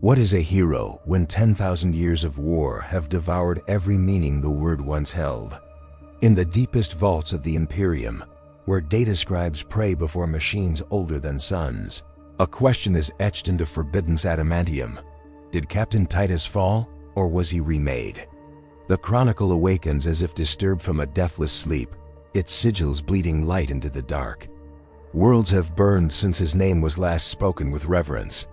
What is a hero when 10,000 years of war have devoured every meaning the word once held? In the deepest vaults of the Imperium, where data scribes pray before machines older than suns, a question is etched into forbidden adamantium. Did Captain Titus fall, or was he remade? The chronicle awakens as if disturbed from a deathless sleep, its sigils bleeding light into the dark. Worlds have burned since his name was last spoken with reverence.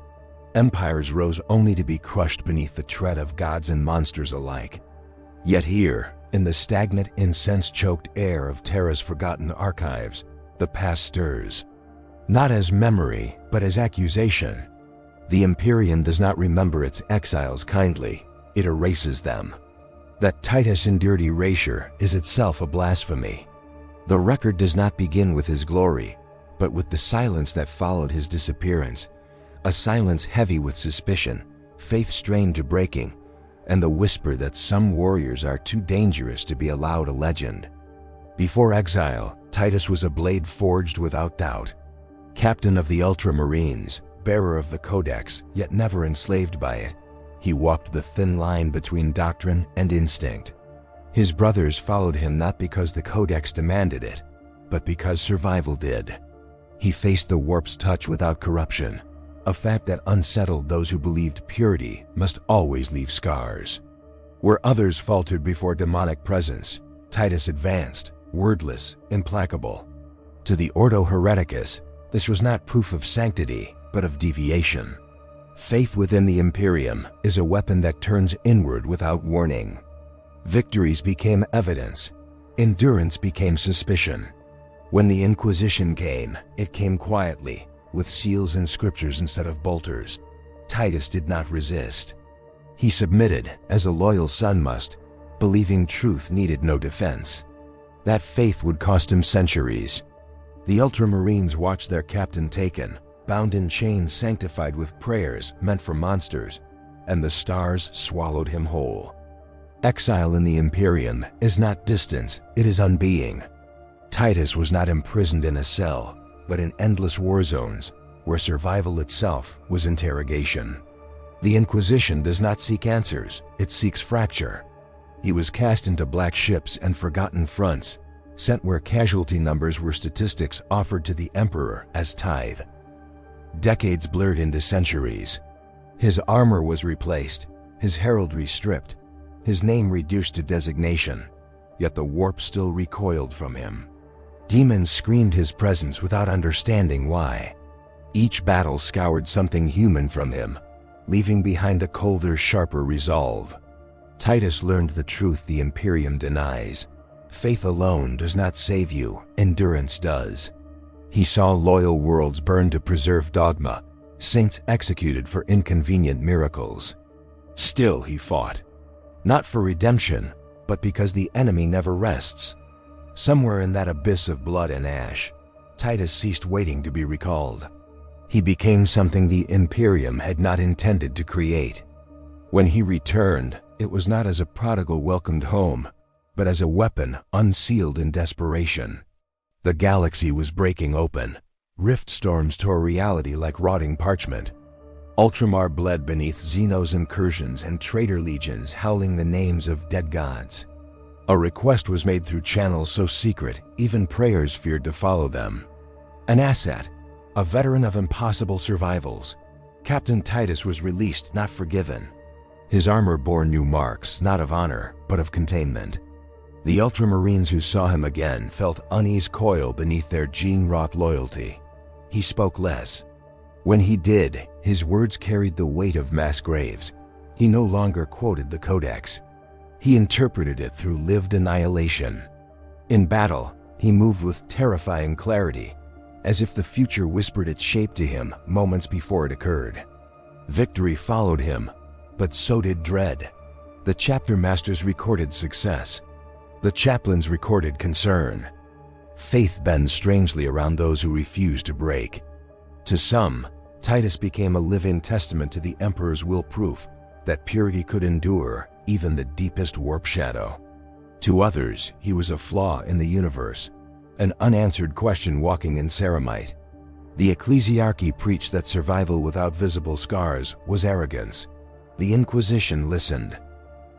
Empires rose only to be crushed beneath the tread of gods and monsters alike. Yet here, in the stagnant, incense-choked air of Terra's forgotten archives, the past stirs. Not as memory, but as accusation. The Imperium does not remember its exiles kindly, it erases them. That Titus endured erasure is itself a blasphemy. The record does not begin with his glory, but with the silence that followed his disappearance, a silence heavy with suspicion, faith strained to breaking, and the whisper that some warriors are too dangerous to be allowed a legend. Before Exile, Titus was a blade forged without doubt. Captain of the Ultramarines, bearer of the Codex, yet never enslaved by it, he walked the thin line between doctrine and instinct. His brothers followed him not because the Codex demanded it, but because survival did. He faced the warp's touch without corruption, a fact that unsettled those who believed purity must always leave scars. Where others faltered before demonic presence, Titus advanced, wordless, implacable. To the Ordo Hereticus, this was not proof of sanctity, but of deviation. Faith within the Imperium is a weapon that turns inward without warning. Victories became evidence, endurance became suspicion. When the Inquisition came, it came quietly, with seals and scriptures instead of bolters. Titus did not resist. He submitted, as a loyal son must, believing truth needed no defense. That faith would cost him centuries. The Ultramarines watched their captain taken, bound in chains sanctified with prayers meant for monsters, and the stars swallowed him whole. Exile in the Imperium is not distance, it is unbeing. Titus was not imprisoned in a cell, but in endless war zones, where survival itself was interrogation. The Inquisition does not seek answers, it seeks fracture. He was cast into black ships and forgotten fronts, sent where casualty numbers were statistics offered to the Emperor as tithe. Decades blurred into centuries. His armor was replaced, his heraldry stripped, his name reduced to designation, yet the warp still recoiled from him. Demons screamed his presence without understanding why. Each battle scoured something human from him, leaving behind a colder, sharper resolve. Titus learned the truth the Imperium denies. Faith alone does not save you, endurance does. He saw loyal worlds burn to preserve dogma, saints executed for inconvenient miracles. Still he fought. Not for redemption, but because the enemy never rests. Somewhere in that abyss of blood and ash, Titus ceased waiting to be recalled. He became something the Imperium had not intended to create. When he returned, it was not as a prodigal welcomed home, but as a weapon unsealed in desperation. The galaxy was breaking open. Rift storms tore reality like rotting parchment. Ultramar bled beneath Xeno's incursions and traitor legions howling the names of dead gods. A request was made through channels so secret, even prayers feared to follow them. An asset, a veteran of impossible survivals, Captain Titus was released, not forgiven. His armor bore new marks, not of honor, but of containment. The Ultramarines who saw him again felt unease coil beneath their gene-wrought loyalty. He spoke less. When he did, his words carried the weight of mass graves. He no longer quoted the Codex. He interpreted it through lived annihilation. In battle, he moved with terrifying clarity, as if the future whispered its shape to him moments before it occurred. Victory followed him, but so did dread. The chapter masters recorded success. The chaplains recorded concern. Faith bends strangely around those who refuse to break. To some, Titus became a living testament to the Emperor's will, proof that purity could endure even the deepest warp shadow. To others, he was a flaw in the universe, an unanswered question walking in ceramite. The ecclesiarchy preached that survival without visible scars was arrogance. The Inquisition listened.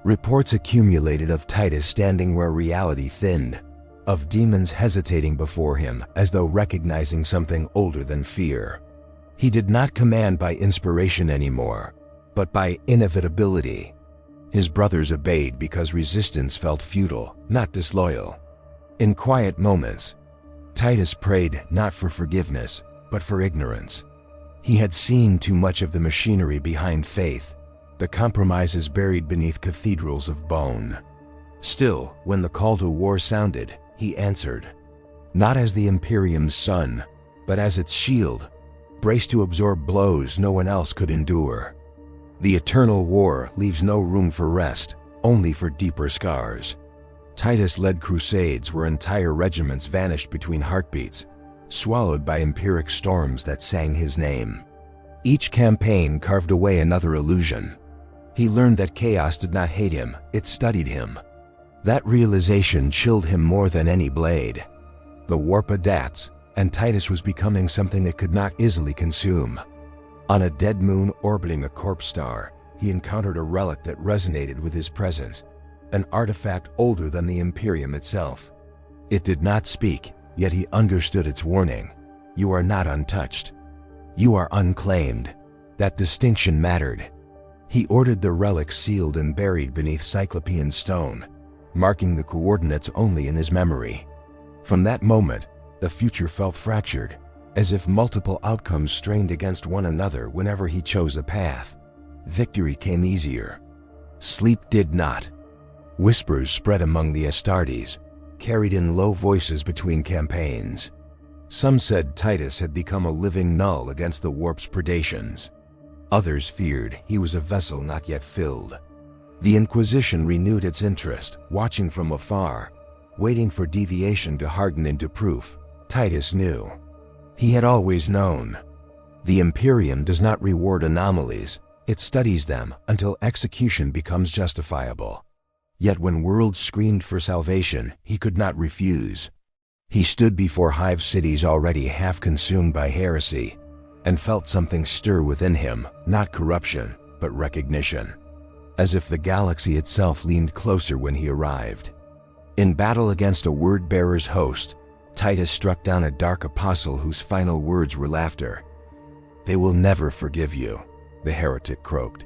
Reports accumulated of Titus standing where reality thinned, of demons hesitating before him as though recognizing something older than fear. He did not command by inspiration anymore, but by inevitability. His brothers obeyed because resistance felt futile, not disloyal. In quiet moments, Titus prayed not for forgiveness, but for ignorance. He had seen too much of the machinery behind faith, the compromises buried beneath cathedrals of bone. Still, when the call to war sounded, he answered, not as the Imperium's son, but as its shield, braced to absorb blows no one else could endure. The eternal war leaves no room for rest, only for deeper scars. Titus led crusades where entire regiments vanished between heartbeats, swallowed by empiric storms that sang his name. Each campaign carved away another illusion. He learned that chaos did not hate him, it studied him. That realization chilled him more than any blade. The warp adapts, and Titus was becoming something it could not easily consume. On a dead moon orbiting a corpse star, he encountered a relic that resonated with his presence, an artifact older than the Imperium itself. It did not speak, yet he understood its warning. You are not untouched. You are unclaimed. That distinction mattered. He ordered the relic sealed and buried beneath Cyclopean stone, marking the coordinates only in his memory. From that moment, the future felt fractured, as if multiple outcomes strained against one another whenever he chose a path. Victory came easier. Sleep did not. Whispers spread among the Astartes, carried in low voices between campaigns. Some said Titus had become a living null against the warp's predations. Others feared he was a vessel not yet filled. The Inquisition renewed its interest, watching from afar, waiting for deviation to harden into proof. Titus knew. He had always known. The Imperium does not reward anomalies, it studies them until execution becomes justifiable. Yet when worlds screamed for salvation, he could not refuse. He stood before hive cities already half consumed by heresy, and felt something stir within him, not corruption, but recognition. As if the galaxy itself leaned closer when he arrived. In battle against a word-bearer's host, Titus struck down a dark apostle whose final words were laughter. They will never forgive you, the heretic croaked.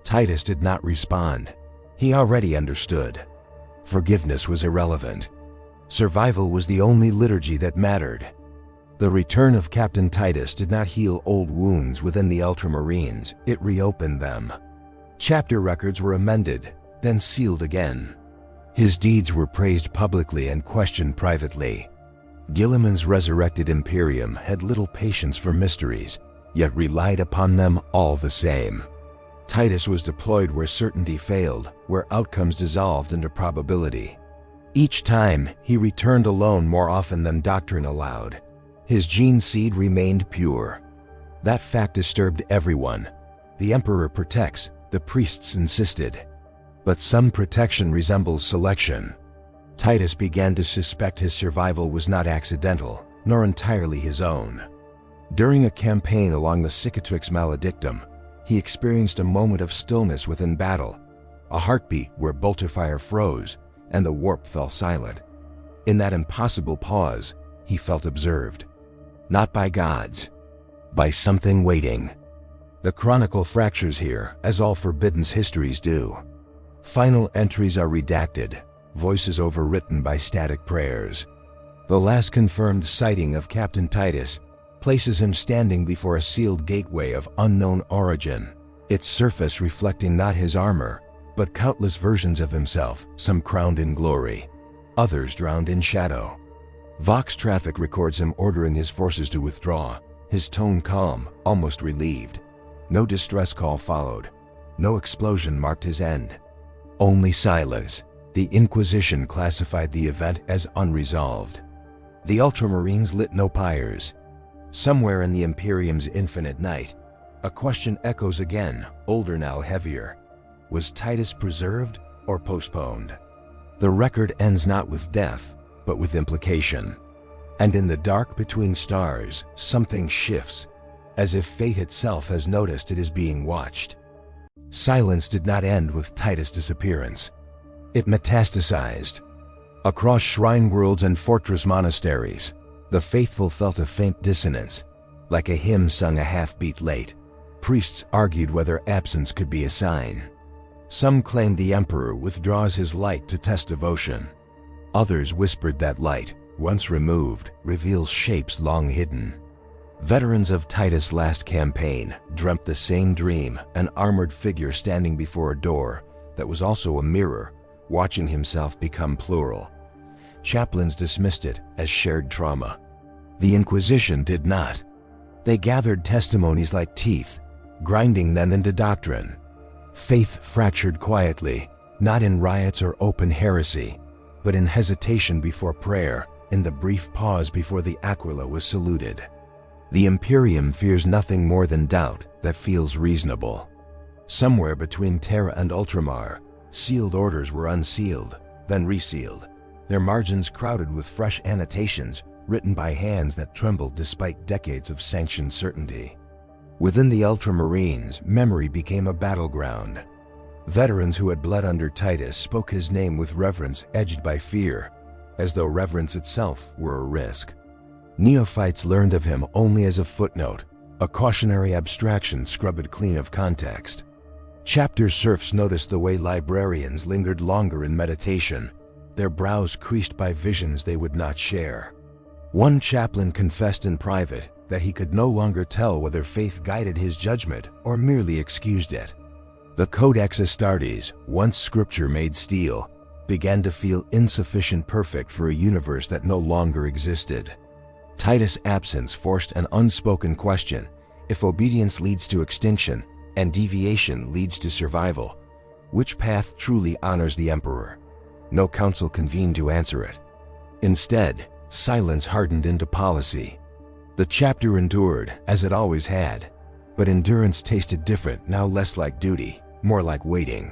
Titus did not respond. He already understood. Forgiveness was irrelevant. Survival was the only liturgy that mattered. The return of Captain Titus did not heal old wounds within the Ultramarines, it reopened them. Chapter records were amended, then sealed again. His deeds were praised publicly and questioned privately. Guilliman's resurrected Imperium had little patience for mysteries, yet relied upon them all the same. Titus was deployed where certainty failed, where outcomes dissolved into probability. Each time, he returned alone more often than doctrine allowed. His gene seed remained pure. That fact disturbed everyone. The Emperor protects, the priests insisted. But some protection resembles selection. Titus began to suspect his survival was not accidental, nor entirely his own. During a campaign along the Cicatrix Maledictum, he experienced a moment of stillness within battle, a heartbeat where bolterfire froze and the warp fell silent. In that impossible pause, he felt observed. Not by gods, by something waiting. The chronicle fractures here, as all Forbidden's histories do. Final entries are redacted, voices overwritten by static prayers. The last confirmed sighting of Captain Titus places him standing before a sealed gateway of unknown origin, its surface reflecting not his armor, but countless versions of himself, some crowned in glory, others drowned in shadow. Vox traffic records him ordering his forces to withdraw, his tone calm, almost relieved. No distress call followed. No explosion marked his end. Only silence. The Inquisition classified the event as unresolved. The Ultramarines lit no pyres. Somewhere in the Imperium's infinite night, a question echoes again, older now, heavier. Was Titus preserved or postponed? The record ends not with death, but with implication. And in the dark between stars, something shifts, as if fate itself has noticed it is being watched. Silence did not end with Titus' disappearance. It metastasized. Across shrine worlds and fortress monasteries, the faithful felt a faint dissonance, like a hymn sung a half-beat late. Priests argued whether absence could be a sign. Some claimed the Emperor withdraws his light to test devotion. Others whispered that light, once removed, reveals shapes long hidden. Veterans of Titus' last campaign dreamt the same dream, an armored figure standing before a door that was also a mirror, watching himself become plural. Chaplains dismissed it as shared trauma. The Inquisition did not. They gathered testimonies like teeth, grinding them into doctrine. Faith fractured quietly, not in riots or open heresy, but in hesitation before prayer, in the brief pause before the Aquila was saluted. The Imperium fears nothing more than doubt that feels reasonable. Somewhere between Terra and Ultramar, sealed orders were unsealed, then resealed, their margins crowded with fresh annotations written by hands that trembled despite decades of sanctioned certainty. Within the Ultramarines, memory became a battleground. Veterans who had bled under Titus spoke his name with reverence edged by fear, as though reverence itself were a risk. Neophytes learned of him only as a footnote, a cautionary abstraction scrubbed clean of context. Chapter serfs noticed the way librarians lingered longer in meditation, their brows creased by visions they would not share. One chaplain confessed in private that he could no longer tell whether faith guided his judgment or merely excused it. The Codex Astartes, once scripture made steel, began to feel insufficient perfect for a universe that no longer existed. Titus' absence forced an unspoken question: if obedience leads to extinction and deviation leads to survival, which path truly honors the Emperor? No council convened to answer it. Instead, silence hardened into policy. The chapter endured, as it always had, but endurance tasted different, now less like duty, more like waiting.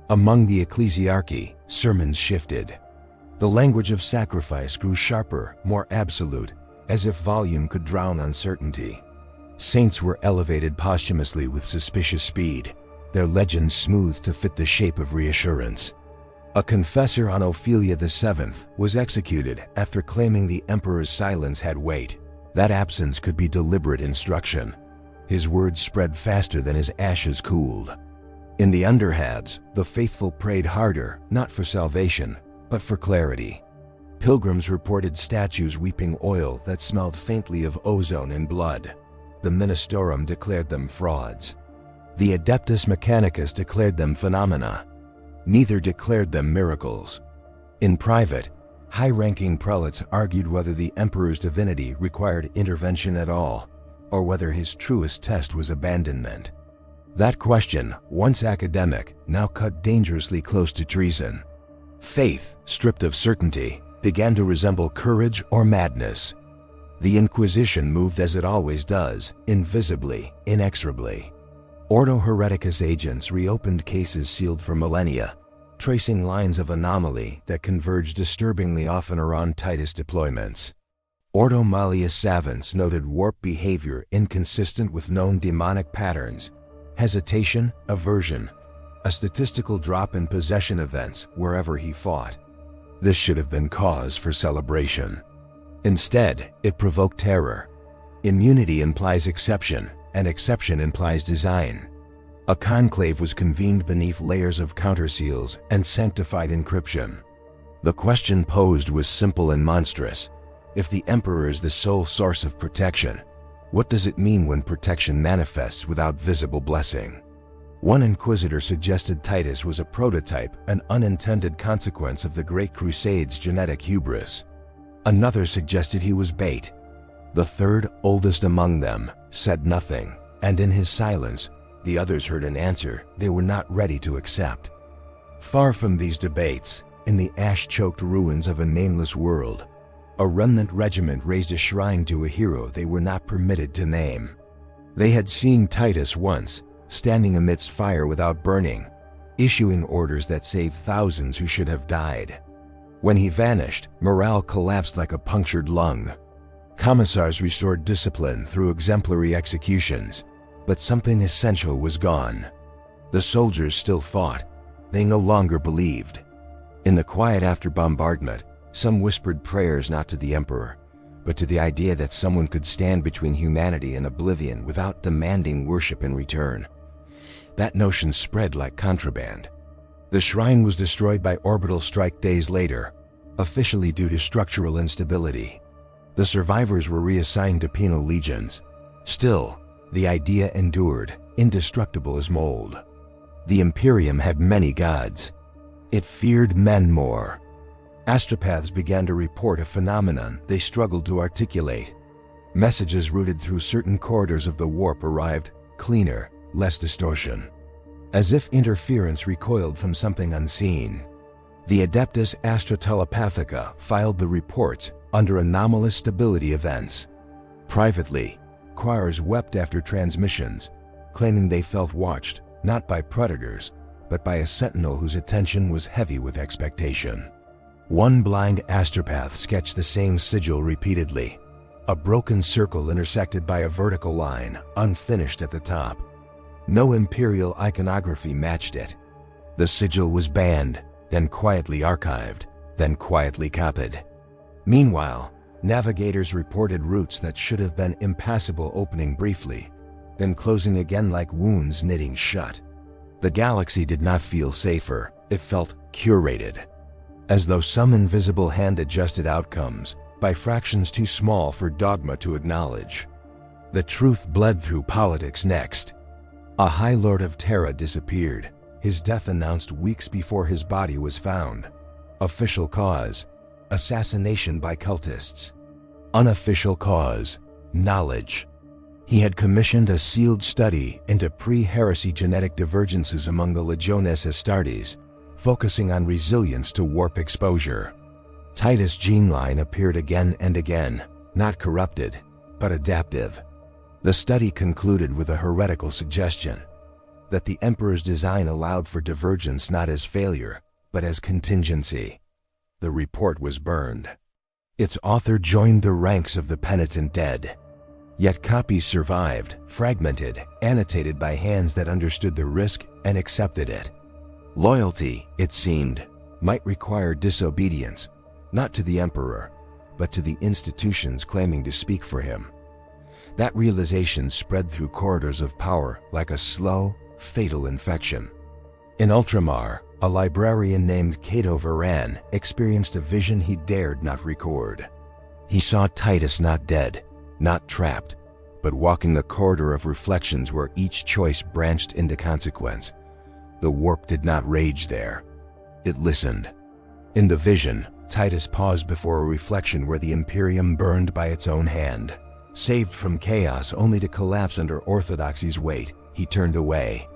Among the ecclesiarchy, sermons shifted. The language of sacrifice grew sharper, more absolute, as if volume could drown uncertainty. Saints were elevated posthumously with suspicious speed, their legends smoothed to fit the shape of reassurance. A confessor on Ophelia VII was executed after claiming the Emperor's silence had weight. That absence could be deliberate instruction. His words spread faster than his ashes cooled. In the underhabs, the faithful prayed harder, not for salvation, but for clarity. Pilgrims reported statues weeping oil that smelled faintly of ozone and blood. The Ministorum declared them frauds. The Adeptus Mechanicus declared them phenomena. Neither declared them miracles. In private, high-ranking prelates argued whether the Emperor's divinity required intervention at all, or whether his truest test was abandonment. That question, once academic, now cut dangerously close to treason. Faith, stripped of certainty, began to resemble courage or madness. The Inquisition moved as it always does, invisibly, inexorably. Ordo Hereticus agents reopened cases sealed for millennia, tracing lines of anomaly that converged disturbingly often around Titus deployments. Ordo Malleus Savants noted warped behavior inconsistent with known demonic patterns, hesitation, aversion, a statistical drop in possession events wherever he fought. This should have been cause for celebration. Instead, it provoked terror. Immunity implies exception, and exception implies design. A conclave was convened beneath layers of counterseals and sanctified encryption. The question posed was simple and monstrous. If the Emperor is the sole source of protection, what does it mean when protection manifests without visible blessing? One inquisitor suggested Titus was a prototype, an unintended consequence of the Great Crusade's genetic hubris. Another suggested he was bait. The third, oldest among them, said nothing, and in his silence, the others heard an answer they were not ready to accept. Far from these debates, in the ash-choked ruins of a nameless world, a remnant regiment raised a shrine to a hero they were not permitted to name. They had seen Titus once, standing amidst fire without burning, issuing orders that saved thousands who should have died. When he vanished, morale collapsed like a punctured lung. Commissars restored discipline through exemplary executions, but something essential was gone. The soldiers still fought. They no longer believed. In the quiet after bombardment, some whispered prayers not to the Emperor, but to the idea that someone could stand between humanity and oblivion without demanding worship in return. That notion spread like contraband. The shrine was destroyed by orbital strike days later, officially due to structural instability. The survivors were reassigned to penal legions. Still, the idea endured, indestructible as mold. The Imperium had many gods. It feared men more. Astropaths began to report a phenomenon they struggled to articulate. Messages routed through certain corridors of the warp arrived, cleaner, less distortion. As if interference recoiled from something unseen. The Adeptus Astrotelepathica filed the reports under anomalous stability events. Privately, choirs wept after transmissions, claiming they felt watched, not by predators, but by a sentinel whose attention was heavy with expectation. One blind astropath sketched the same sigil repeatedly, a broken circle intersected by a vertical line, unfinished at the top. No Imperial iconography matched it. The sigil was banned, then quietly archived, then quietly copied. Meanwhile, navigators reported routes that should have been impassable opening briefly, then closing again like wounds knitting shut. The galaxy did not feel safer, it felt curated. As though some invisible hand adjusted outcomes by fractions too small for dogma to acknowledge. The truth bled through politics next. A High Lord of Terra disappeared, his death announced weeks before his body was found. Official cause: assassination by cultists. Unofficial cause: knowledge. He had commissioned a sealed study into pre-heresy genetic divergences among the Legiones Astartes, focusing on resilience to warp exposure. Titus' gene line appeared again and again, not corrupted, but adaptive. The study concluded with a heretical suggestion that the Emperor's design allowed for divergence not as failure, but as contingency. The report was burned. Its author joined the ranks of the penitent dead. Yet copies survived, fragmented, annotated by hands that understood the risk and accepted it. Loyalty, it seemed, might require disobedience, not to the Emperor, but to the institutions claiming to speak for him. That realization spread through corridors of power like a slow, fatal infection. In Ultramar, a librarian named Cato Varan experienced a vision he dared not record. He saw Titus not dead, not trapped, but walking a corridor of reflections where each choice branched into consequence. The warp did not rage there. It listened. In the vision, Titus paused before a reflection where the Imperium burned by its own hand. Saved from chaos only to collapse under orthodoxy's weight, he turned away.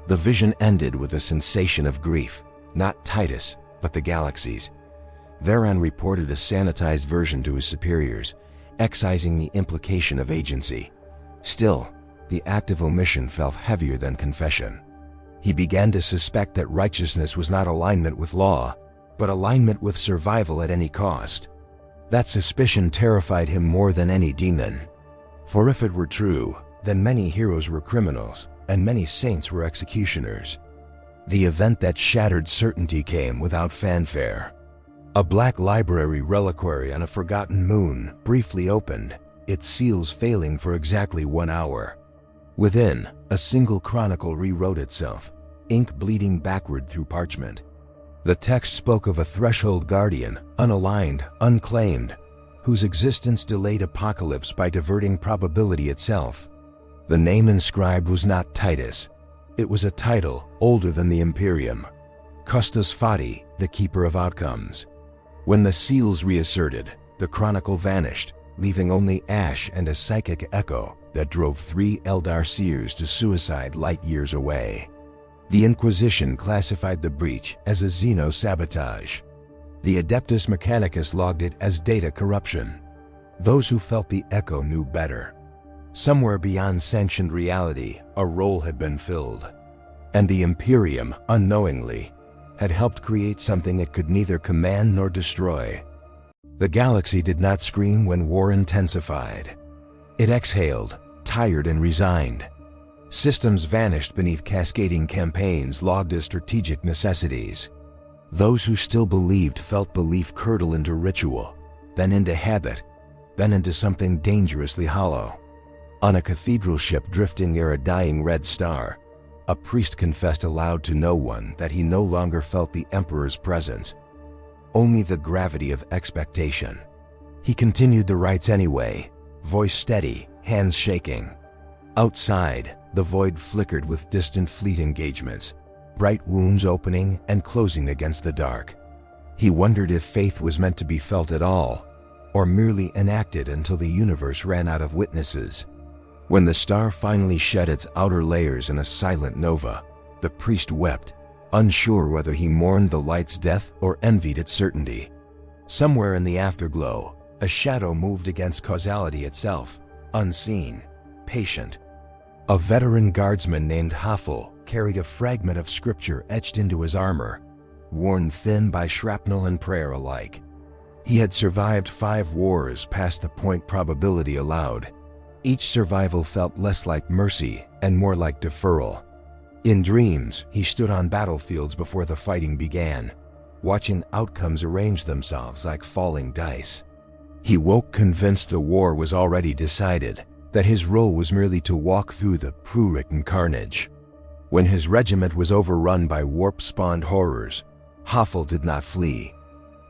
The vision ended with a sensation of grief, not Titus, but the galaxies. Varan reported a sanitized version to his superiors, excising the implication of agency. Still, the act of omission felt heavier than confession. He began to suspect that righteousness was not alignment with law, but alignment with survival at any cost. That suspicion terrified him more than any demon. For if it were true, then many heroes were criminals, and many saints were executioners. The event that shattered certainty came without fanfare. A black library reliquary on a forgotten moon briefly opened, its seals failing for exactly 1 hour. Within, a single chronicle rewrote itself, ink bleeding backward through parchment. The text spoke of a threshold guardian, unaligned, unclaimed, whose existence delayed apocalypse by diverting probability itself. The name inscribed was not Titus. It was a title older than the Imperium. Custos Fati, the Keeper of Outcomes. When the seals reasserted, the chronicle vanished, leaving only ash and a psychic echo that drove 3 Eldar seers to suicide light years away. The Inquisition classified the breach as a xeno-sabotage. The Adeptus Mechanicus logged it as data corruption. Those who felt the echo knew better. Somewhere beyond sanctioned reality, a role had been filled. And the Imperium, unknowingly, had helped create something it could neither command nor destroy. The galaxy did not scream when war intensified. It exhaled, tired and resigned. Systems vanished beneath cascading campaigns logged as strategic necessities. Those who still believed felt belief curdle into ritual, then into habit, then into something dangerously hollow. On a cathedral ship drifting near a dying red star, a priest confessed aloud to no one that he no longer felt the Emperor's presence, only the gravity of expectation. He continued the rites anyway, voice steady, hands shaking. Outside, the void flickered with distant fleet engagements, bright wounds opening and closing against the dark. He wondered if faith was meant to be felt at all, or merely enacted until the universe ran out of witnesses. When the star finally shed its outer layers in a silent nova, the priest wept, unsure whether he mourned the light's death or envied its certainty. Somewhere in the afterglow, a shadow moved against causality itself, unseen, patient. A veteran guardsman named Haffel carried a fragment of scripture etched into his armor, worn thin by shrapnel and prayer alike. He had survived 5 wars past the point probability allowed. Each survival felt less like mercy and more like deferral. In dreams, he stood on battlefields before the fighting began, watching outcomes arrange themselves like falling dice. He woke convinced the war was already decided, that his role was merely to walk through the pre-written carnage. When his regiment was overrun by warp-spawned horrors, Haffel did not flee.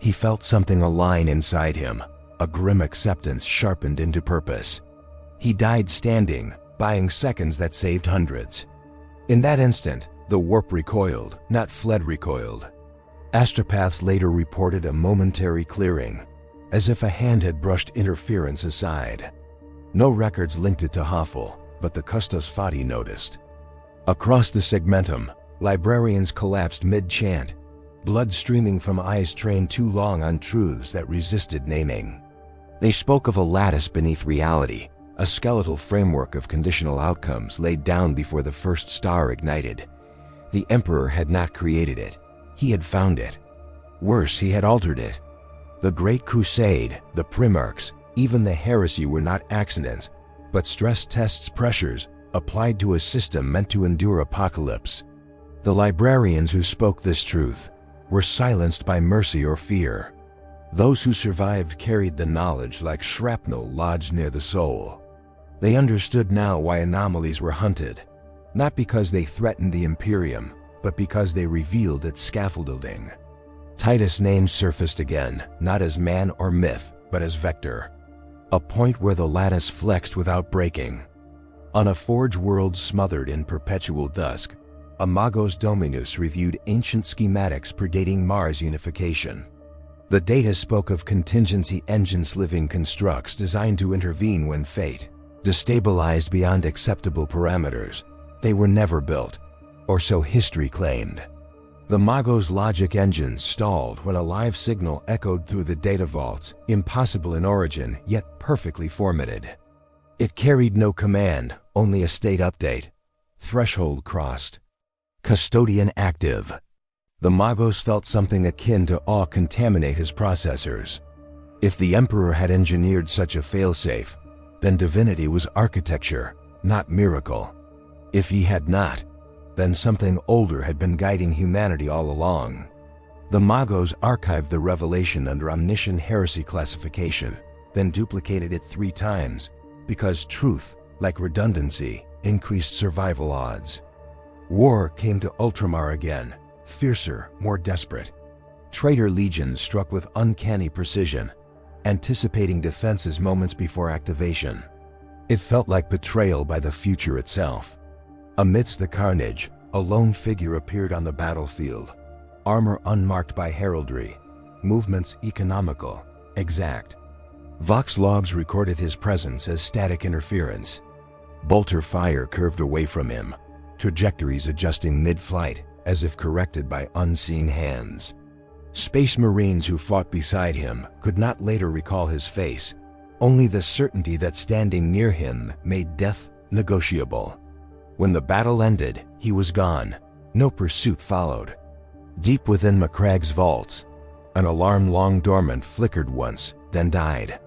He felt something align inside him, a grim acceptance sharpened into purpose. He died standing, buying seconds that saved hundreds. In that instant, the warp recoiled, not fled recoiled. Astropaths later reported a momentary clearing, as if a hand had brushed interference aside. No records linked it to Haffel, but the Custos Fati noticed. Across the segmentum, librarians collapsed mid-chant, blood streaming from eyes trained too long on truths that resisted naming. They spoke of a lattice beneath reality, a skeletal framework of conditional outcomes laid down before the first star ignited. The Emperor had not created it. He had found it. Worse, he had altered it. The Great Crusade, the Primarchs, even the heresy were not accidents, but stress tests pressures applied to a system meant to endure apocalypse. The librarians who spoke this truth were silenced by mercy or fear. Those who survived carried the knowledge like shrapnel lodged near the soul. They understood now why anomalies were hunted, not because they threatened the Imperium, but because they revealed its scaffolding. Titus' name surfaced again, not as man or myth, but as vector. A point where the lattice flexed without breaking. On a forge world smothered in perpetual dusk, a Magos Dominus reviewed ancient schematics predating Mars unification. The data spoke of contingency engines living constructs designed to intervene when fate destabilized beyond acceptable parameters. They were never built, or so history claimed. The Magos logic engines stalled when a live signal echoed through the data vaults, impossible in origin, yet perfectly formatted. It carried no command, only a state update. Threshold crossed. Custodian active. The Magos felt something akin to awe contaminate his processors. If the Emperor had engineered such a failsafe, then divinity was architecture, not miracle. If he had not, then something older had been guiding humanity all along. The Magos archived the revelation under omniscient heresy classification, then duplicated it 3 times, because truth, like redundancy, increased survival odds. War came to Ultramar again, fiercer, more desperate. Traitor legions struck with uncanny precision, anticipating defenses moments before activation. It felt like betrayal by the future itself. Amidst the carnage, a lone figure appeared on the battlefield, armor unmarked by heraldry, movements economical, exact. Vox logs recorded his presence as static interference. Bolter fire curved away from him, trajectories adjusting mid-flight as if corrected by unseen hands. Space Marines who fought beside him could not later recall his face, only the certainty that standing near him made death negotiable. When the battle ended, he was gone. No pursuit followed. Deep within Macragg's vaults, an alarm long dormant flickered once, then died.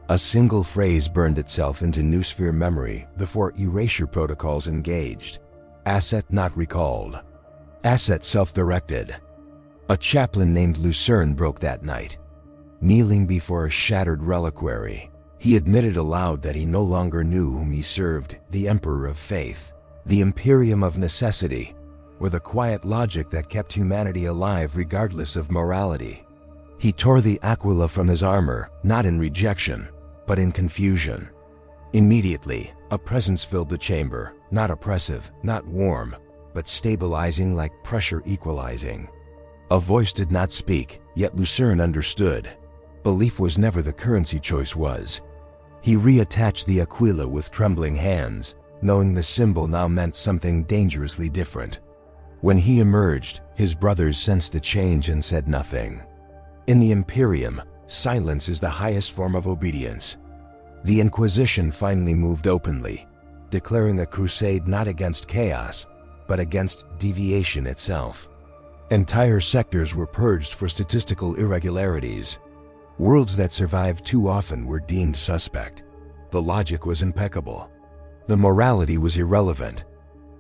A single phrase burned itself into Noosphere memory before erasure protocols engaged. Asset not recalled. Asset self-directed. A chaplain named Lucerne broke that night. Kneeling before a shattered reliquary, he admitted aloud that he no longer knew whom he served, the Emperor of Faith, the Imperium of Necessity, or the quiet logic that kept humanity alive regardless of morality. He tore the Aquila from his armor, not in rejection, but in confusion. Immediately, a presence filled the chamber, not oppressive, not warm, but stabilizing like pressure equalizing. A voice did not speak, yet Lucerne understood. Belief was never the currency, choice was. He reattached the Aquila with trembling hands, knowing the symbol now meant something dangerously different. When he emerged, his brothers sensed the change and said nothing. In the Imperium, silence is the highest form of obedience. The Inquisition finally moved openly, declaring a crusade not against chaos, but against deviation itself. Entire sectors were purged for statistical irregularities. Worlds that survived too often were deemed suspect. The logic was impeccable. The morality was irrelevant.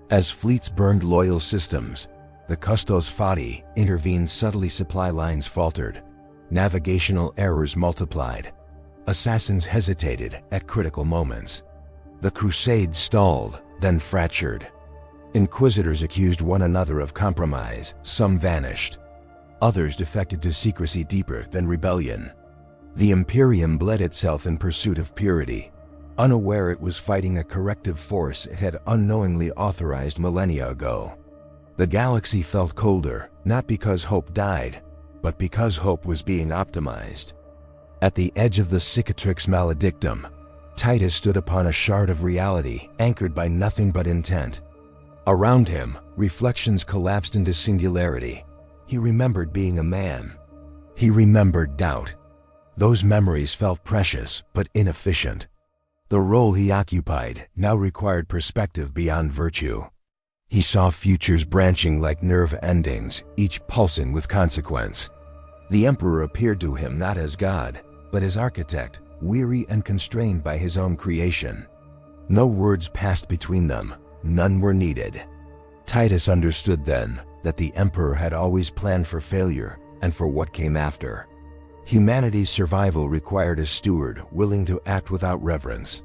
As fleets burned loyal systems, the Custos Fati intervened subtly. Supply lines faltered. Navigational errors multiplied. Assassins hesitated at critical moments. The crusade stalled, then fractured. Inquisitors accused one another of compromise. Some vanished. Others defected to secrecy deeper than rebellion. The Imperium bled itself in pursuit of purity, unaware it was fighting a corrective force it had unknowingly authorized millennia ago. The galaxy felt colder, not because hope died, but because hope was being optimized. At the edge of the cicatrix maledictum, Titus stood upon a shard of reality anchored by nothing but intent. Around him, reflections collapsed into singularity. He remembered being a man. He remembered doubt. Those memories felt precious, but inefficient. The role he occupied now required perspective beyond virtue. He saw futures branching like nerve endings, each pulsing with consequence. The Emperor appeared to him not as God, but as architect, weary and constrained by his own creation. No words passed between them, none were needed. Titus understood then that the Emperor had always planned for failure and for what came after. Humanity's survival required a steward willing to act without reverence.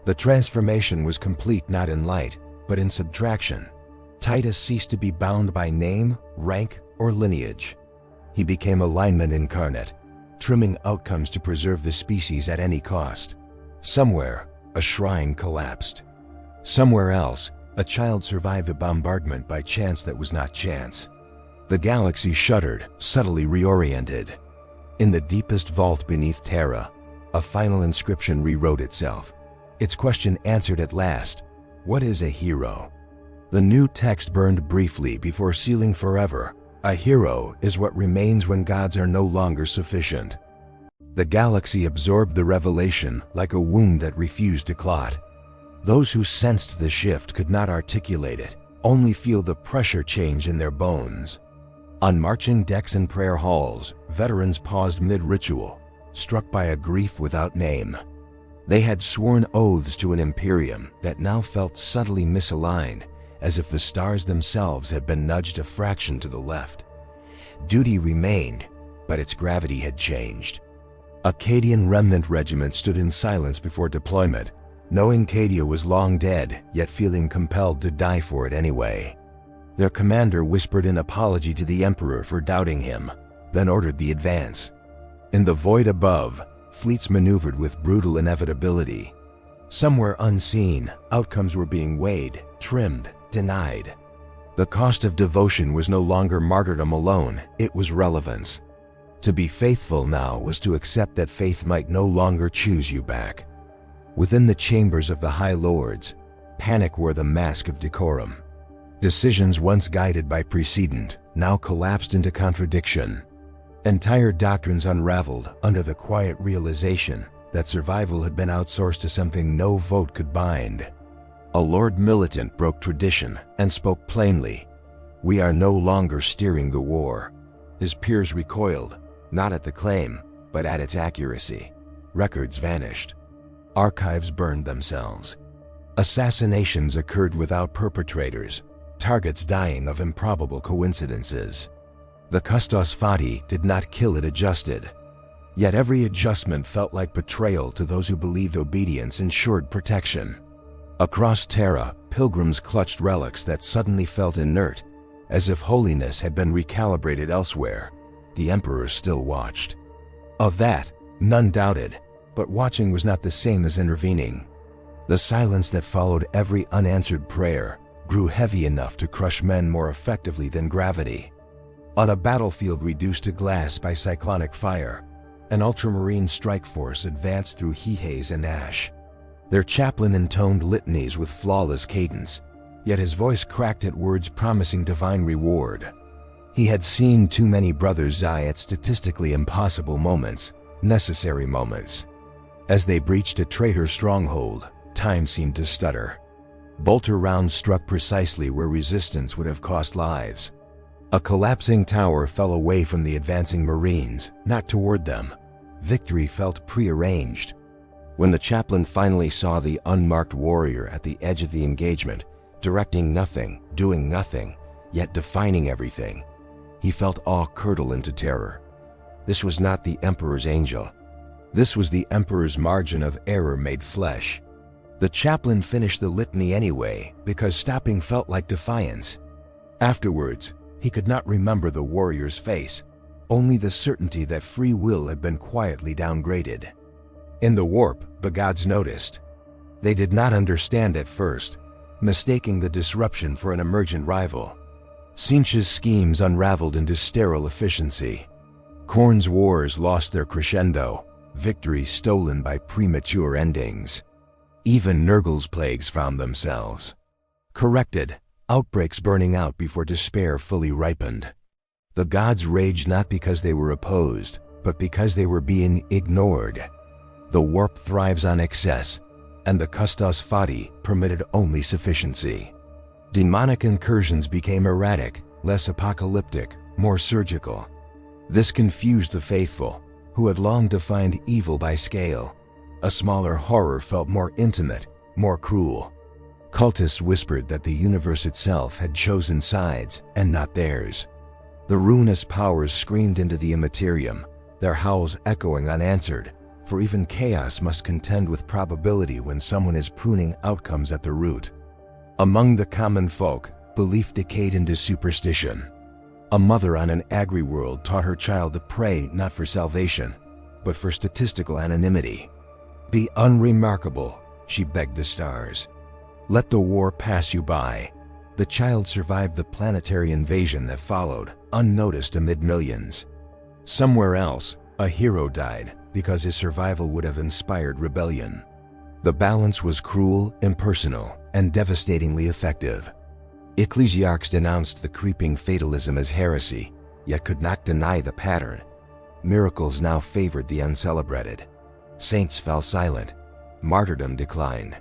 The transformation was complete not in light, but in subtraction. Titus ceased to be bound by name, rank, or lineage. He became alignment incarnate, trimming outcomes to preserve the species at any cost. Somewhere, a shrine collapsed. Somewhere else, a child survived a bombardment by chance that was not chance. The galaxy shuddered, subtly reoriented. In the deepest vault beneath Terra, a final inscription rewrote itself. Its question answered at last: what is a hero? The new text burned briefly before sealing forever. A hero is what remains when gods are no longer sufficient. The galaxy absorbed the revelation like a wound that refused to clot. Those who sensed the shift could not articulate it, only feel the pressure change in their bones. On marching decks and prayer halls, veterans paused mid-ritual, struck by a grief without name. They had sworn oaths to an Imperium that now felt subtly misaligned, as if the stars themselves had been nudged a fraction to the left. Duty remained, but its gravity had changed. A Cadian remnant regiment stood in silence before deployment, knowing Cadia was long dead, yet feeling compelled to die for it anyway. Their commander whispered an apology to the Emperor for doubting him, then ordered the advance. In the void above, fleets maneuvered with brutal inevitability. Somewhere unseen, outcomes were being weighed, trimmed, denied. The cost of devotion was no longer martyrdom alone, it was relevance. To be faithful now was to accept that faith might no longer choose you back. Within the chambers of the High Lords, panic wore the mask of decorum. Decisions once guided by precedent now collapsed into contradiction. Entire doctrines unraveled under the quiet realization that survival had been outsourced to something no vote could bind. A Lord Militant broke tradition and spoke plainly. "We are no longer steering the war." His peers recoiled, not at the claim, but at its accuracy. Records vanished. Archives burned themselves. Assassinations occurred without perpetrators, targets dying of improbable coincidences. The Custos Fati did not kill, it adjusted. Yet every adjustment felt like betrayal to those who believed obedience ensured protection. Across Terra, pilgrims clutched relics that suddenly felt inert, as if holiness had been recalibrated elsewhere. The Emperor still watched. Of that, none doubted, but watching was not the same as intervening. The silence that followed every unanswered prayer grew heavy enough to crush men more effectively than gravity. On a battlefield reduced to glass by cyclonic fire, an ultramarine strike force advanced through heat haze and ash. Their chaplain intoned litanies with flawless cadence, yet his voice cracked at words promising divine reward. He had seen too many brothers die at statistically impossible moments, necessary moments. As they breached a traitor stronghold, time seemed to stutter. Bolter rounds struck precisely where resistance would have cost lives. A collapsing tower fell away from the advancing Marines, not toward them. Victory felt prearranged. When the chaplain finally saw the unmarked warrior at the edge of the engagement, directing nothing, doing nothing, yet defining everything, he felt awe curdle into terror. This was not the Emperor's angel. This was the Emperor's margin of error made flesh. The chaplain finished the litany anyway, because stopping felt like defiance. Afterwards, he could not remember the warrior's face, only the certainty that free will had been quietly downgraded. In the warp, the gods noticed. They did not understand at first, mistaking the disruption for an emergent rival. Sinch's schemes unraveled into sterile efficiency. Khorne's wars lost their crescendo, victory stolen by premature endings. Even Nurgle's plagues found themselves corrected, outbreaks burning out before despair fully ripened. The gods raged not because they were opposed, but because they were being ignored. The warp thrives on excess, and the Custos Fati permitted only sufficiency. Demonic incursions became erratic, less apocalyptic, more surgical. This confused the faithful, who had long defined evil by scale. A smaller horror felt more intimate, more cruel. Cultists whispered that the universe itself had chosen sides, and not theirs. The ruinous powers screamed into the Imperium, their howls echoing unanswered, for even chaos must contend with probability when someone is pruning outcomes at the root. Among the common folk, belief decayed into superstition. A mother on an agri-world taught her child to pray not for salvation, but for statistical anonymity. "Be unremarkable," she begged the stars. "Let the war pass you by." The child survived the planetary invasion that followed, unnoticed amid millions. Somewhere else, a hero died because his survival would have inspired rebellion. The balance was cruel, impersonal, and devastatingly effective. Ecclesiarchs denounced the creeping fatalism as heresy, yet could not deny the pattern. Miracles now favored the uncelebrated. Saints fell silent. Martyrdom declined.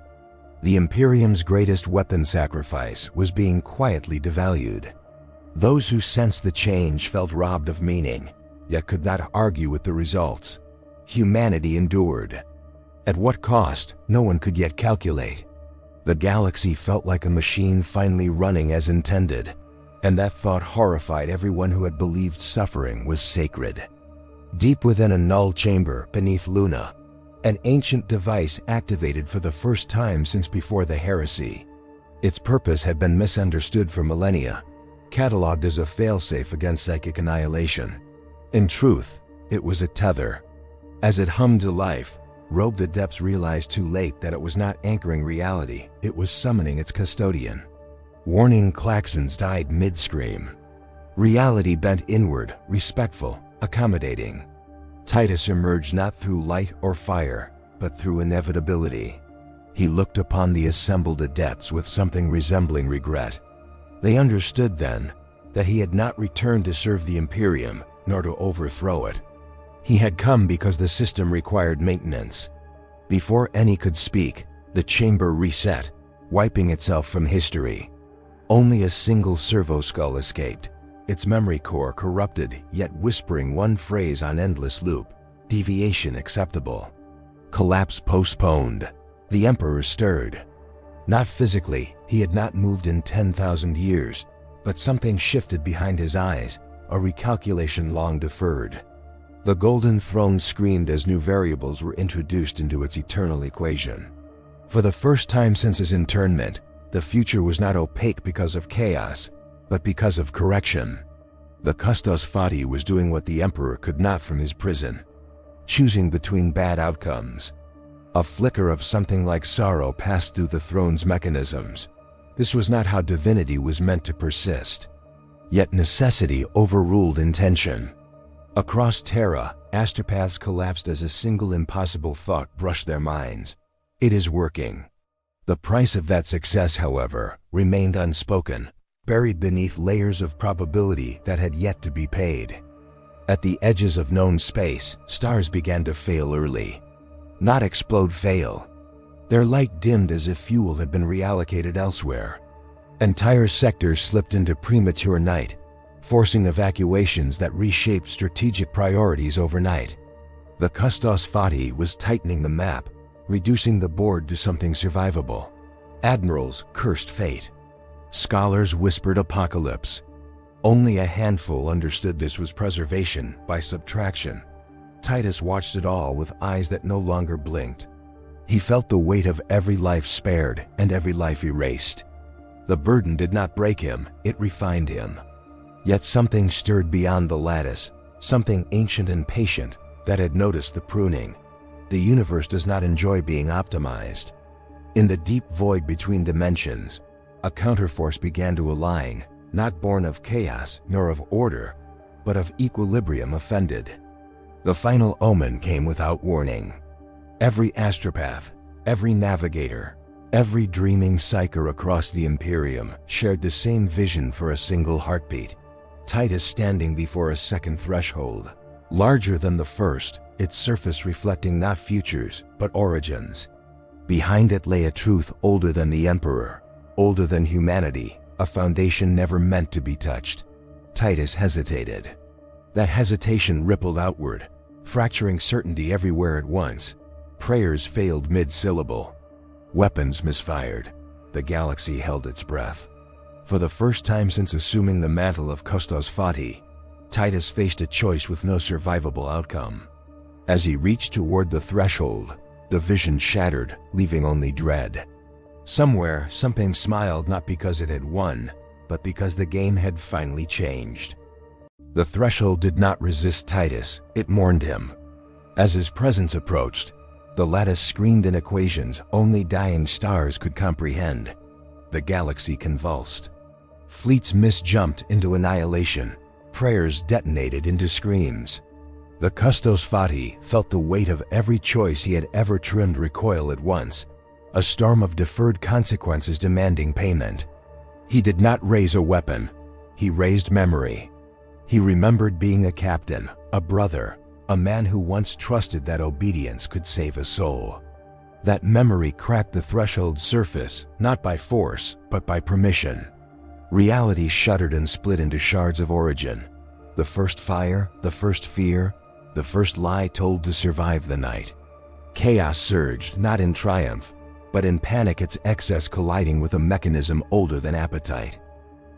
The Imperium's greatest weapon sacrifice was being quietly devalued. Those who sensed the change felt robbed of meaning, yet could not argue with the results. Humanity endured. At what cost, no one could yet calculate. The galaxy felt like a machine finally running as intended, and that thought horrified everyone who had believed suffering was sacred. Deep within a null chamber beneath Luna, an ancient device activated for the first time since before the heresy. Its purpose had been misunderstood for millennia, catalogued as a failsafe against psychic annihilation. In truth, it was a tether. As it hummed to life, robed adepts realized too late that it was not anchoring reality, it was summoning its custodian. Warning klaxons died mid-scream. Reality bent inward, respectful, accommodating. Titus emerged not through light or fire, but through inevitability. He looked upon the assembled adepts with something resembling regret. They understood then that he had not returned to serve the Imperium, nor to overthrow it. He had come because the system required maintenance. Before any could speak, the chamber reset, wiping itself from history. Only a single servo skull escaped, its memory core corrupted, yet whispering one phrase on endless loop: deviation acceptable. Collapse postponed. The Emperor stirred. Not physically, he had not moved in 10,000 years, but something shifted behind his eyes, a recalculation long deferred. The Golden Throne screamed as new variables were introduced into its eternal equation. For the first time since his internment, the future was not opaque because of chaos, but because of correction. The Custos Fati was doing what the Emperor could not from his prison, choosing between bad outcomes. A flicker of something like sorrow passed through the throne's mechanisms. This was not how divinity was meant to persist. Yet necessity overruled intention. Across Terra, astropaths collapsed as a single impossible thought brushed their minds. It is working. The price of that success, however, remained unspoken, buried beneath layers of probability that had yet to be paid. At the edges of known space, stars began to fail early. Not explode, fail. Their light dimmed as if fuel had been reallocated elsewhere. Entire sectors slipped into premature night, forcing evacuations that reshaped strategic priorities overnight. The Custos Fati was tightening the map, reducing the board to something survivable. Admirals cursed fate. Scholars whispered apocalypse. Only a handful understood this was preservation by subtraction. Titus watched it all with eyes that no longer blinked. He felt the weight of every life spared and every life erased. The burden did not break him, it refined him. Yet something stirred beyond the lattice, something ancient and patient that had noticed the pruning. The universe does not enjoy being optimized. In the deep void between dimensions, a counterforce began to align, not born of chaos nor of order, but of equilibrium offended. The final omen came without warning. Every astropath, every navigator, every dreaming psyker across the Imperium shared the same vision for a single heartbeat. Titus standing before a second threshold, larger than the first, its surface reflecting not futures, but origins. Behind it lay a truth older than the Emperor, older than humanity, a foundation never meant to be touched. Titus hesitated. That hesitation rippled outward, fracturing certainty everywhere at once. Prayers failed mid-syllable. Weapons misfired. The galaxy held its breath. For the first time since assuming the mantle of Custos Fati, Titus faced a choice with no survivable outcome. As he reached toward the threshold, the vision shattered, leaving only dread. Somewhere, something smiled not because it had won, but because the game had finally changed. The threshold did not resist Titus, it mourned him. As his presence approached, the lattice screamed in equations only dying stars could comprehend. The galaxy convulsed. Fleets misjumped into annihilation. Prayers detonated into screams. The Custos Fati felt the weight of every choice he had ever trimmed recoil at once, a storm of deferred consequences demanding payment. He did not raise a weapon. He raised memory. He remembered being a captain, a brother, a man who once trusted that obedience could save a soul. That memory cracked the threshold's surface, not by force, but by permission. Reality shuddered and split into shards of origin. The first fire, the first fear, the first lie told to survive the night. Chaos surged, not in triumph, but in panic, its excess colliding with a mechanism older than appetite.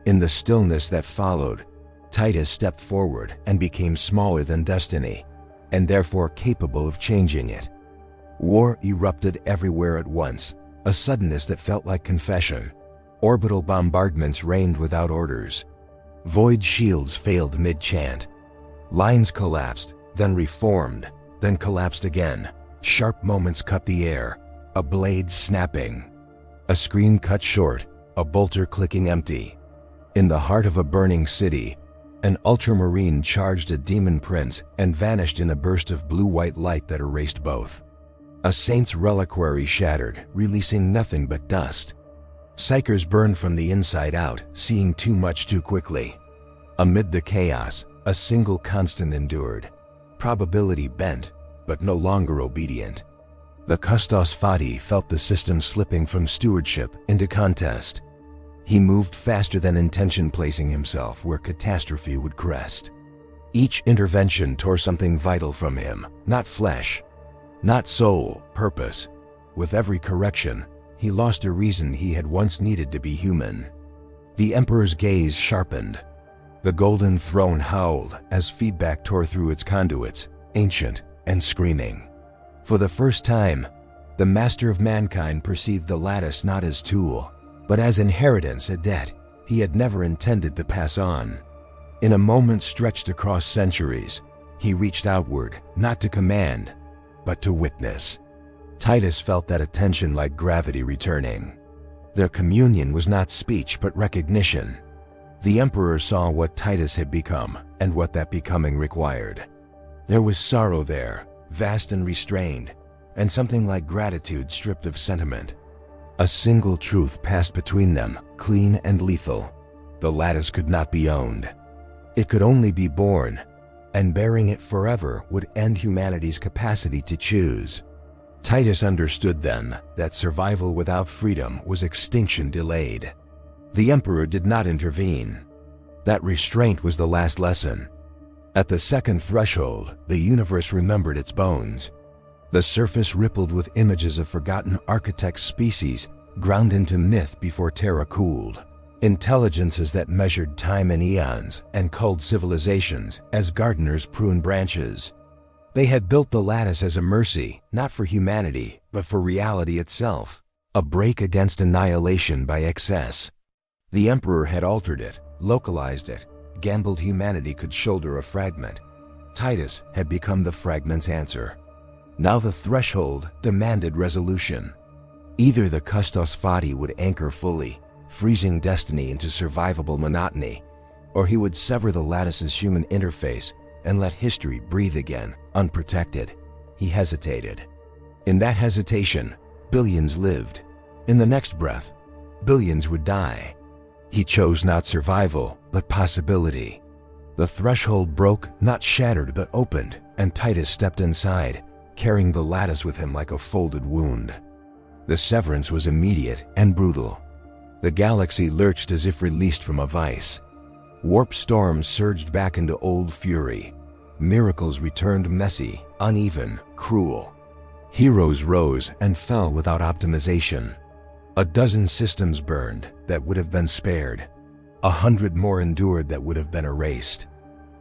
In the stillness that followed, Titus stepped forward and became smaller than destiny, and therefore capable of changing it. War erupted everywhere at once, a suddenness that felt like confession. Orbital bombardments rained without orders. Void shields failed mid-chant. Lines collapsed, then reformed, then collapsed again. Sharp moments cut the air, a blade snapping. A screen cut short, a bolter clicking empty. In the heart of a burning city, an ultramarine charged a demon prince and vanished in a burst of blue-white light that erased both. A saint's reliquary shattered, releasing nothing but dust. Psychers burned from the inside out, seeing too much too quickly. Amid the chaos, a single constant endured. Probability bent, but no longer obedient. The Custos Fati felt the system slipping from stewardship into contest. He moved faster than intention, placing himself where catastrophe would crest. Each intervention tore something vital from him, not flesh, not soul, purpose. With every correction, he lost a reason he had once needed to be human. The Emperor's gaze sharpened. The golden throne howled as feedback tore through its conduits, ancient and screaming. For the first time, the master of mankind perceived the lattice not as tool, but as inheritance, a debt he had never intended to pass on. In a moment stretched across centuries, he reached outward, not to command, but to witness. Titus felt that attention like gravity returning. Their communion was not speech, but recognition. The Emperor saw what Titus had become and what that becoming required. There was sorrow there, vast and restrained, and something like gratitude stripped of sentiment. A single truth passed between them, clean and lethal. The lattice could not be owned. It could only be borne, and bearing it forever would end humanity's capacity to choose. Titus understood then that survival without freedom was extinction delayed. The Emperor did not intervene. That restraint was the last lesson. At the second threshold, the universe remembered its bones. The surface rippled with images of forgotten architect species ground into myth before Terra cooled. Intelligences that measured time in eons and culled civilizations as gardeners prune branches. They had built the lattice as a mercy, not for humanity, but for reality itself, a break against annihilation by excess. The Emperor had altered it, localized it, gambled humanity could shoulder a fragment. Titus had become the fragment's answer. Now the threshold demanded resolution. Either the Custos Fati would anchor fully, freezing destiny into survivable monotony, or he would sever the lattice's human interface and let history breathe again, unprotected. He hesitated. In that hesitation, billions lived. In the next breath, billions would die. He chose not survival, but possibility. The threshold broke, not shattered, but opened, and Titus stepped inside, carrying the lattice with him like a folded wound. The severance was immediate and brutal. The galaxy lurched as if released from a vice. Warp storms surged back into old fury. Miracles returned messy, uneven, cruel. Heroes rose and fell without optimization. A dozen systems burned that would have been spared. 100 more endured that would have been erased.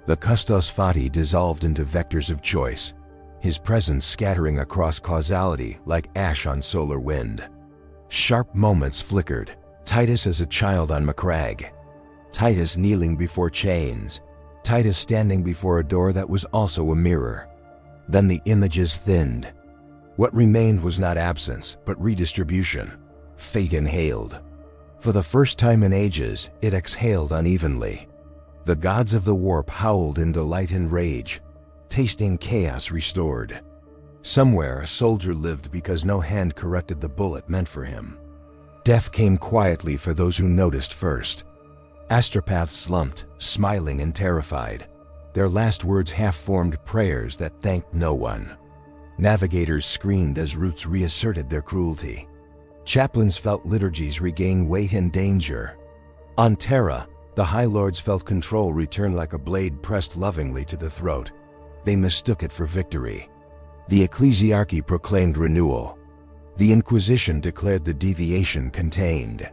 The Custos Fati dissolved into vectors of choice, his presence scattering across causality like ash on solar wind. Sharp moments flickered. Titus as a child on Macragge. Titus kneeling before chains. Titus standing before a door that was also a mirror. Then the images thinned. What remained was not absence, but redistribution. Fate inhaled. For the first time in ages, it exhaled unevenly. The gods of the warp howled in delight and rage, tasting chaos restored. Somewhere a soldier lived because no hand corrected the bullet meant for him. Death came quietly for those who noticed first. Astropaths slumped, smiling and terrified, their last words half-formed prayers that thanked no one. Navigators screamed as roots reasserted their cruelty. Chaplains felt liturgies regain weight and danger. On Terra, the High Lords felt control return like a blade pressed lovingly to the throat. They mistook it for victory. The Ecclesiarchy proclaimed renewal. The Inquisition declared the deviation contained.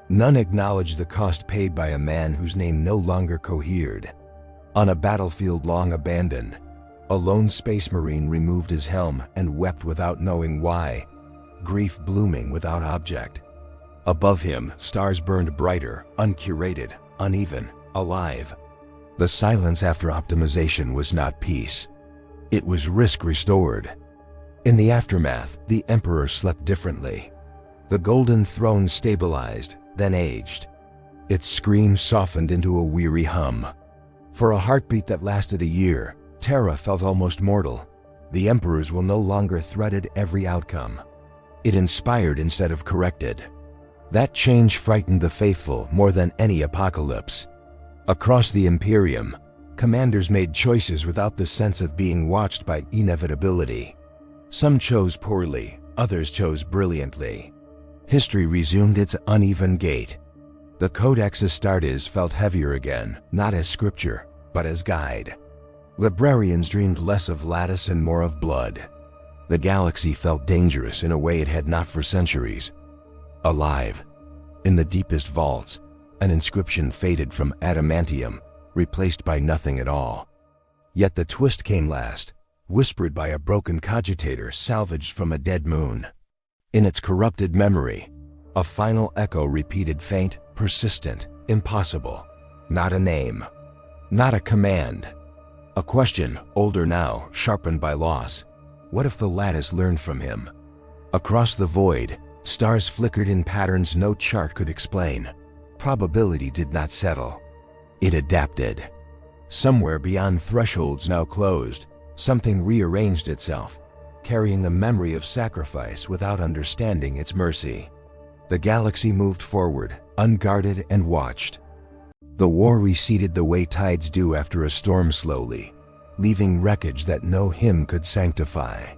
None acknowledged the cost paid by a man whose name no longer cohered. On a battlefield long abandoned, a lone space marine removed his helm and wept without knowing why, grief blooming without object. Above him, stars burned brighter, uncurated, uneven, alive. The silence after optimization was not peace. It was risk restored. In the aftermath, the Emperor slept differently. The golden throne stabilized, then aged. Its scream softened into a weary hum. For a heartbeat that lasted a year, Terra felt almost mortal. The Emperor's will no longer threaded every outcome. It inspired instead of corrected. That change frightened the faithful more than any apocalypse. Across the Imperium, commanders made choices without the sense of being watched by inevitability. Some chose poorly, others chose brilliantly. History resumed its uneven gait. The Codex Astartes felt heavier again, not as scripture, but as guide. Librarians dreamed less of lattice and more of blood. The galaxy felt dangerous in a way it had not for centuries. Alive. In the deepest vaults, an inscription faded from adamantium, replaced by nothing at all. Yet the twist came last, whispered by a broken cogitator salvaged from a dead moon. In its corrupted memory, a final echo repeated faint, persistent, impossible. Not a name. Not a command. A question, older now, sharpened by loss. What if the lattice learned from him? Across the void, stars flickered in patterns no chart could explain. Probability did not settle. It adapted. Somewhere beyond thresholds now closed, something rearranged itself, carrying the memory of sacrifice without understanding its mercy. The galaxy moved forward, unguarded and watched. The war receded the way tides do after a storm slowly, leaving wreckage that no hymn could sanctify.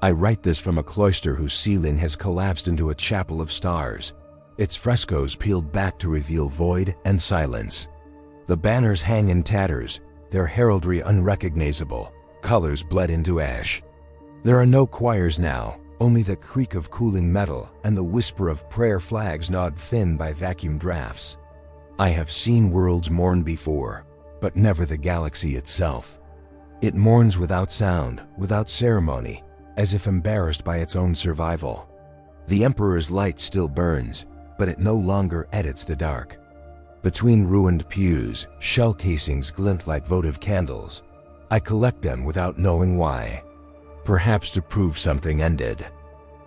I write this from a cloister whose ceiling has collapsed into a chapel of stars, its frescoes peeled back to reveal void and silence. The banners hang in tatters, their heraldry unrecognizable, colors bled into ash. There are no choirs now, only the creak of cooling metal and the whisper of prayer flags gnawed thin by vacuum drafts. I have seen worlds mourn before, but never the galaxy itself. It mourns without sound, without ceremony, as if embarrassed by its own survival. The Emperor's light still burns, but it no longer edits the dark. Between ruined pews, shell casings glint like votive candles. I collect them without knowing why. Perhaps to prove something ended.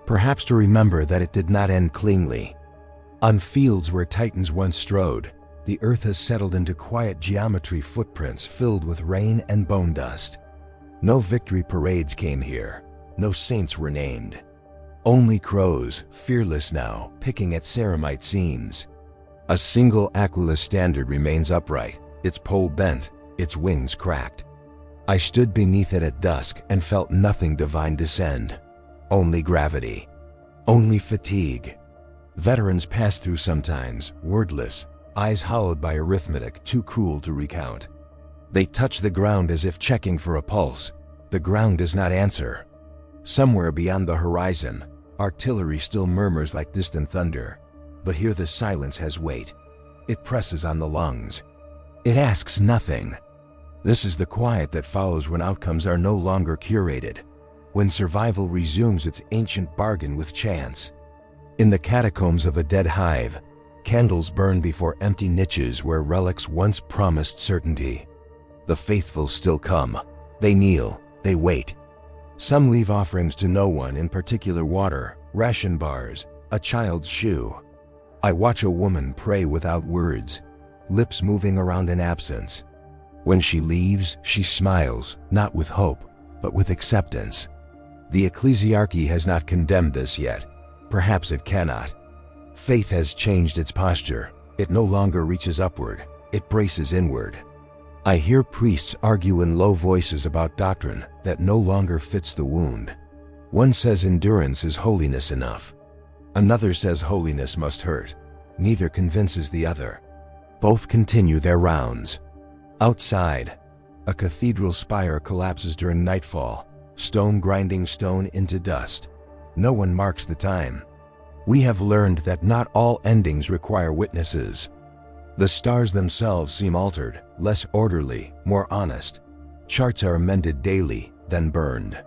Perhaps to remember that it did not end cleanly. On fields where titans once strode, the earth has settled into quiet geometry footprints filled with rain and bone dust. No victory parades came here. No saints were named. Only crows, fearless now, picking at ceramite seams. A single Aquila standard remains upright, its pole bent, its wings cracked. I stood beneath it at dusk and felt nothing divine descend. Only gravity. Only fatigue. Veterans pass through sometimes, wordless, eyes hollowed by arithmetic too cruel to recount. They touch the ground as if checking for a pulse. The ground does not answer. Somewhere beyond the horizon, artillery still murmurs like distant thunder. But here the silence has weight. It presses on the lungs. It asks nothing. This is the quiet that follows when outcomes are no longer curated, when survival resumes its ancient bargain with chance. In the catacombs of a dead hive, candles burn before empty niches where relics once promised certainty. The faithful still come. They kneel, they wait. Some leave offerings to no one in particular: water, ration bars, a child's shoe. I watch a woman pray without words, lips moving around in absence. When she leaves, she smiles, not with hope, but with acceptance. The ecclesiarchy has not condemned this yet. Perhaps it cannot. Faith has changed its posture. It no longer reaches upward, it braces inward. I hear priests argue in low voices about doctrine that no longer fits the wound. One says endurance is holiness enough. Another says holiness must hurt. Neither convinces the other. Both continue their rounds. Outside, a cathedral spire collapses during nightfall, stone grinding stone into dust. No one marks the time. We have learned that not all endings require witnesses. The stars themselves seem altered, less orderly, more honest. Charts are amended daily, then burned.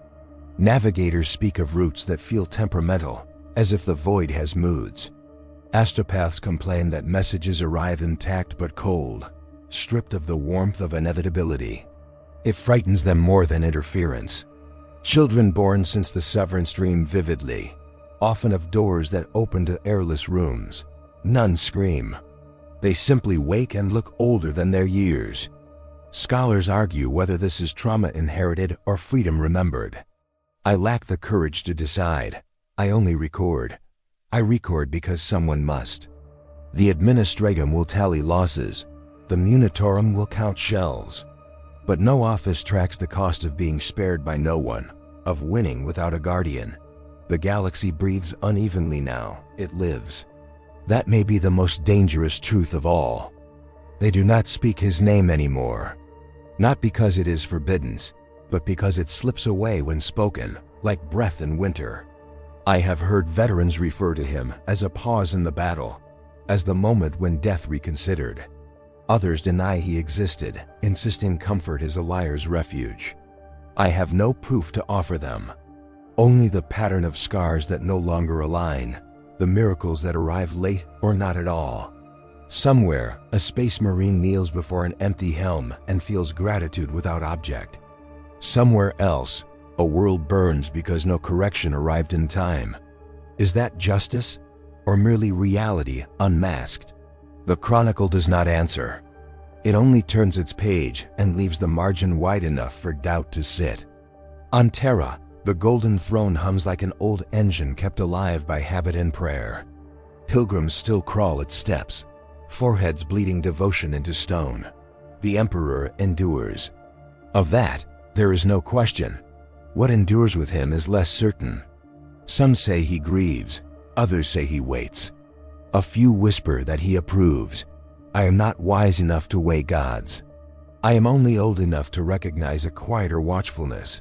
Navigators speak of routes that feel temperamental, as if the void has moods. Astropaths complain that messages arrive intact but cold, stripped of the warmth of inevitability. It frightens them more than interference. Children born since the Severance dream vividly, often of doors that open to airless rooms. None scream. They simply wake and look older than their years. Scholars argue whether this is trauma inherited or freedom remembered. I lack the courage to decide. I only record. I record because someone must. The administratum will tally losses. The munitorum will count shells. But no office tracks the cost of being spared by no one, of winning without a guardian. The galaxy breathes unevenly now. It lives. That may be the most dangerous truth of all. They do not speak his name anymore. Not because it is forbidden, but because it slips away when spoken, like breath in winter. I have heard veterans refer to him as a pause in the battle, as the moment when death reconsidered. Others deny he existed, insisting comfort is a liar's refuge. I have no proof to offer them. Only the pattern of scars that no longer align, the miracles that arrive late or not at all. Somewhere, a space marine kneels before an empty helm and feels gratitude without object. Somewhere else, a world burns because no correction arrived in time. Is that justice, or merely reality unmasked? The Chronicle does not answer. It only turns its page and leaves the margin wide enough for doubt to sit. On Terra, the Golden Throne hums like an old engine kept alive by habit and prayer. Pilgrims still crawl its steps, foreheads bleeding devotion into stone. The Emperor endures. Of that, there is no question. What endures with him is less certain. Some say he grieves, others say he waits. A few whisper that he approves. I am not wise enough to weigh gods. I am only old enough to recognize a quieter watchfulness.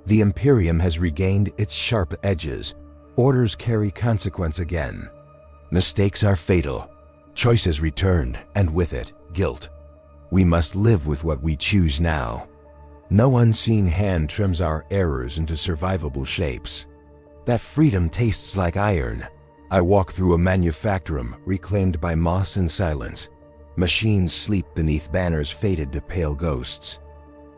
The Imperium has regained its sharp edges. Orders carry consequence again. Mistakes are fatal. Choice has returned, and with it, guilt. We must live with what we choose now. No unseen hand trims our errors into survivable shapes. That freedom tastes like iron. I walk through a manufactorum reclaimed by moss and silence. Machines sleep beneath banners faded to pale ghosts.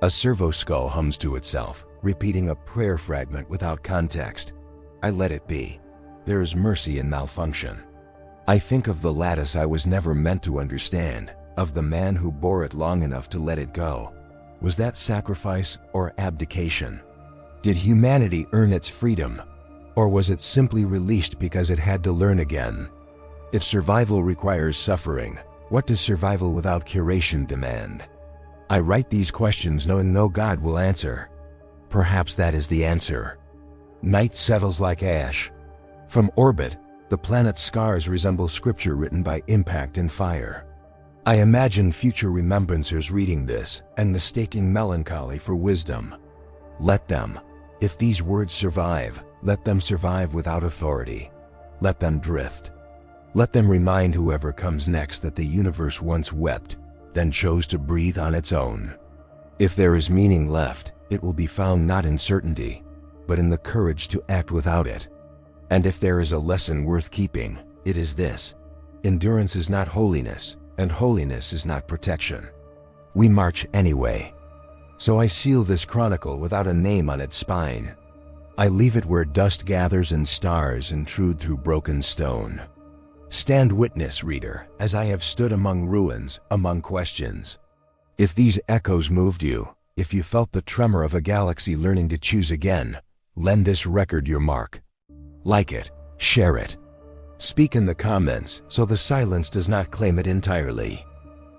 A servo skull hums to itself, repeating a prayer fragment without context. I let it be. There is mercy in malfunction. I think of the lattice I was never meant to understand, of the man who bore it long enough to let it go. Was that sacrifice or abdication? Did humanity earn its freedom, or was it simply released because it had to learn again? If survival requires suffering, what does survival without curation demand? I write these questions knowing no God will answer. Perhaps that is the answer. Night settles like ash. From orbit, the planet's scars resemble scripture written by impact and fire. I imagine future remembrancers reading this and mistaking melancholy for wisdom. Let them. If these words survive, let them survive without authority. Let them drift. Let them remind whoever comes next that the universe once wept, then chose to breathe on its own. If there is meaning left, it will be found not in certainty, but in the courage to act without it. And if there is a lesson worth keeping, it is this: endurance is not holiness, and holiness is not protection. We march anyway. So I seal this chronicle without a name on its spine. I leave it where dust gathers and stars intrude through broken stone. Stand witness, reader, as I have stood among ruins, among questions. If these echoes moved you, if you felt the tremor of a galaxy learning to choose again, lend this record your mark. Like it, share it. Speak in the comments so the silence does not claim it entirely.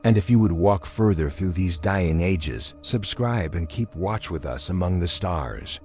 And if you would walk further through these dying ages, subscribe and keep watch with us among the stars.